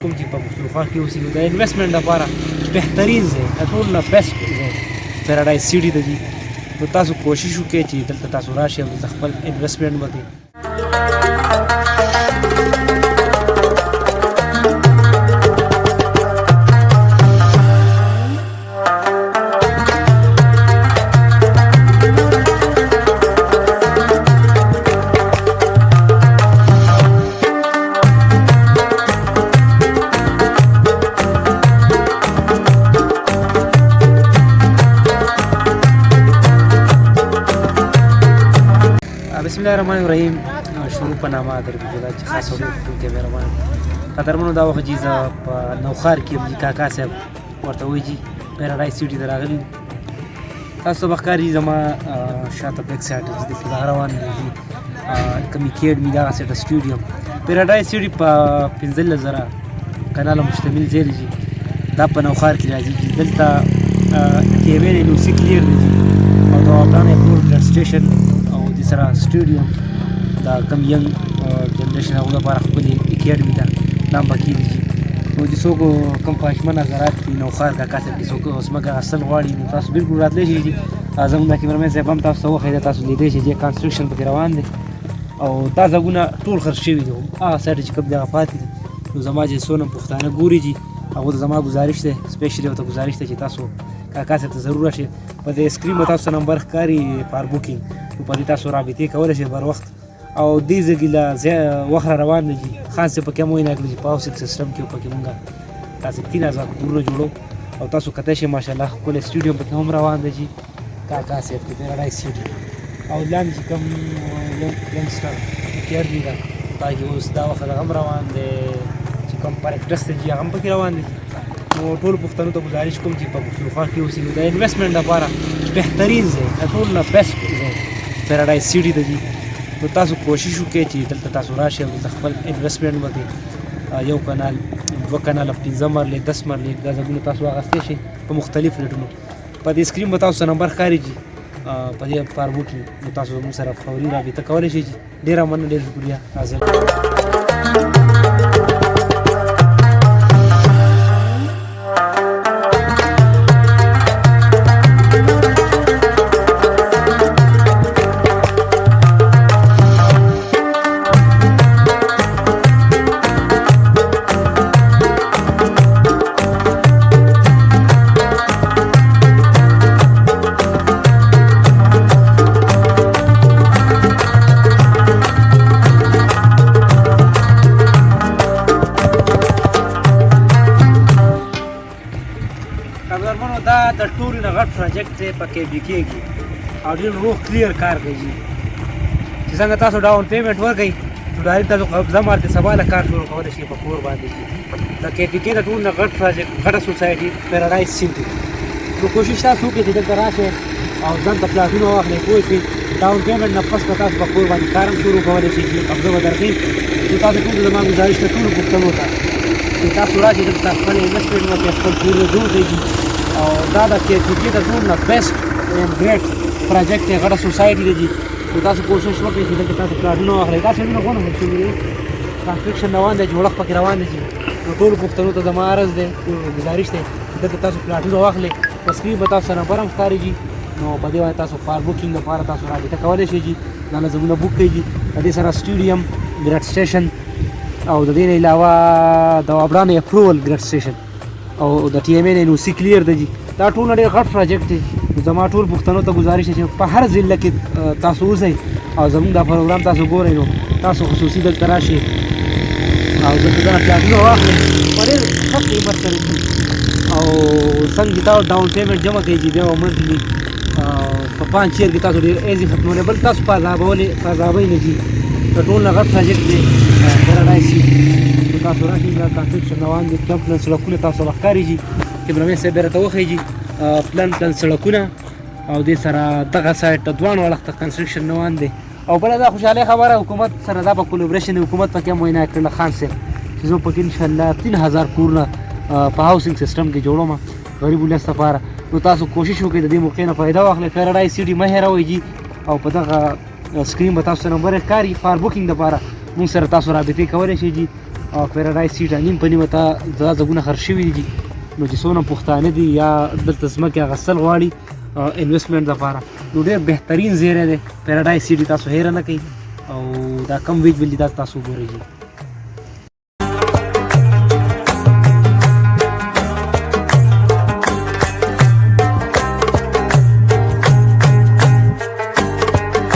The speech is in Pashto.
کوم چې په پښتونخوا کې اوسېږي د انویسټمنټ لپاره بهترین ځای د ټول نه بیسټ ځای پیراډایز سیټي ته ځي. نو تاسو کوشش وکړئ چې دلته تاسو راشئ او دلته خپل انویسټمنټ وکړئ. بسم الله الرحمن الرحیم. شروع په نامه درګولا چې خاص اورېدونکي مهربان قدرمنو دا وخت چې زه په نوښار کې یم کاکا صاحب ورته وایي چې پیراډایز سیټي ته راغلي. تاسو به ښکاري زما شاته بیک سایډ چې د فضا روان دی کوم اکیډمي دغه سیټه سټوډیو پیراډایز سیټي په 15,000 کاناله مشتمل ځای دی. دا په نوښار کې راځي. دلته کیمرې نو سی کلیر دی او د افغاني پروډکټ سټیشن سره سټوډیو دا کم ینګ جنریشن هغه لپاره خپل اکیډمي ده نام پکې دي. نو چې څوک کم خواهشمند نظرات دي نوښار کاکا صاحب کې څوک ځمکه اخیستل غواړي نو تاسو بالکل راتلی شئ. زموږ د کیمرمین صاحب هم تاسو ته وښیي تاسو لیدلی شئ چې کنسټرکشن پکې روان دی او دا ځایونه ټول خرڅ شوي دي. هغه سایډ چې کوم دی هغه پاتې دي. نو زما چې څونه پښتانه ګوري دي هغو ته زما ګزارش دی سپیشلي ورته گزارش دی چې تاسو کاکا صاحب ته ضرور راشئ. په دې سکرین به تاسو نمبر ښکاري فار بوکینګ په دې تاسو رابطې کولی شئ بر وخت. او دې ځای کې له وخت را روان دی چې خان صاحب پکې هم وینا کړي چې په هاوسینګ سیسټم کې پکې مونږ داسې 3,000 کورونه جوړو او تاسو کتی شئ ماشاءالله ښکلی سټوډیو پکې هم روان دی چې کاکا صاحب کې پیراډایز سیټي او لاندې چې کوم ینګسټر اکیډمي ده پکې اوس دا وخت هغه هم روان دی چې کوم پرکټس دی هغه هم پکې روان دی. نو ټول پښتنو ته ګزارش کوم چې په پښتونخوا کې اوسېږي د انویسټمنټ لپاره بهترین ځای د ټول نه بیسټ ځای پیراډایز سیټي ته ځي. نو تاسو کوشش وکړئ چې دلته تاسو راشئ او دلته خپل انویسټمنټ وکړئ. یو کانال 2 کاناله 15 مرلې 10 مرلې دا ځایونه تاسو اخیستی شئ په مختلف ریټونو. په دې سکرین به تاسو نمبر ښکاري چې په دې فارمو کې نو تاسو زموږ سره فوري رابطه کولی شئ. ډېره مننه ډېر شکریه. حاضر دا د ټولو نه غټ پروجیکټ دی په کې کېږي او ډېر روغ کلیر کار کوي چې څنګه تاسو ډاون پیمنټ ورکوئ نو ډایرکټ تاسو قبضه مالته سبا له کار شروع کولی شئ په کور باندې. د کې د ټولو نه غټ پروجیکټ غټه سوسایټي پیراډایز سیټي. نو کوشش تاسو وکړئ چې دلته راشئ او ځان ته پلاټونه واخلئ پوه شئ. ډاون پیمنټ نه پس به تاسو په کور باندې کار هم شروع کولی شئ چې قبضه به درکړي. نو تاسو ټول زما ګزارش ده ټولو پښتنو ته چې تاسو راشئ دلته خپل انویسټمنټ وکړئ خپل کورونه جوړ کړئ او دا د کې د ټول نه بیسټ اینډ ګریټ پروجیکټ دی غټه سوسایټي دی. نو تاسو کوشش وکړئ چې دلته تاسو پلاټونه واخلئ. دا څېړنه غواړم چې کنسټرکشن روان دی جوړښت پکې روان دی. نو ټولو پښتنو ته زما عرض دی ګزارش دی چې دلته تاسو پلاټونه واخلئ. په سکرین به تاسو نمبر هم ښکارېږي. نو په دې باندې تاسو فار بوکینګ لپاره تاسو رابطه کولی شئ. دا نظمونه بوک کړئ. د دې سره سټوډیم ګریډ سټیشن او د دې نه علاوه د ابراني اپروول ګریډ سټیشن او د ټي ایم این نو سی کلیر دی. دا ټول ډېر غټ پروجیکټ دی. زما ټول پښتنو ته ګزارش دی چې په هر ضلع کې تاسو اوسئ او زموږ دا پروګرام تاسو ګورئ نو تاسو خصوصي دلته راشئ او دلته ځان پلاټونه واخلئ په ډېر ښه قیمت سره او څنګه چې تاسو ډاون پیمنټ جمع کوئ چې بیا به منتلي په 5 ایئر کې تاسو ډېر ایزي ختمولی بل تاسو په عذابوئ نه ځي. د ټول نه غټ پروجیکټ دی پیراډایز سیټي. نو تاسو راشئ دا کنسټرکشن روان دي. پلان پلان سړکونه تاسو به ښکارېږي. کیمرمین صاحب به راته وښیي پلان پلان سړکونه او دې سره دغه سایډ ته دواړو اړخ ته کنسټرکشن روان دی. او بله دا خوشحالۍ خبره حکومت سره دا په کولابریشن حکومت پکې هم وینا کړله خان صاحب چې زه پکې انشاءالله 3,000 کورونه په هاوسینګ سیسټم کې جوړوم غریب ولس لپاره. نو تاسو کوشش وکړئ د دې موقع نه فایده واخلئ. پیراډایز سیټي مه هېروئ او په دغه سکرین به تاسو نمبر ښکاري فار بوکینګ لپاره مونږ سره تاسو رابطې کولی شئ. او پیراډایز سي ډانیم په نیمه ته دا ځګونه خرڅ شوي دي نو چې څونه پښتانه دي یا دلته ځمکې اخیستل غواړي انویسټمنټ دپاره نو ډېر بهترین ځای دی پیراډایز سي ډي تاسو هیره نه کوئ او دا کم ویج ول دي دا تاسو وګورئ.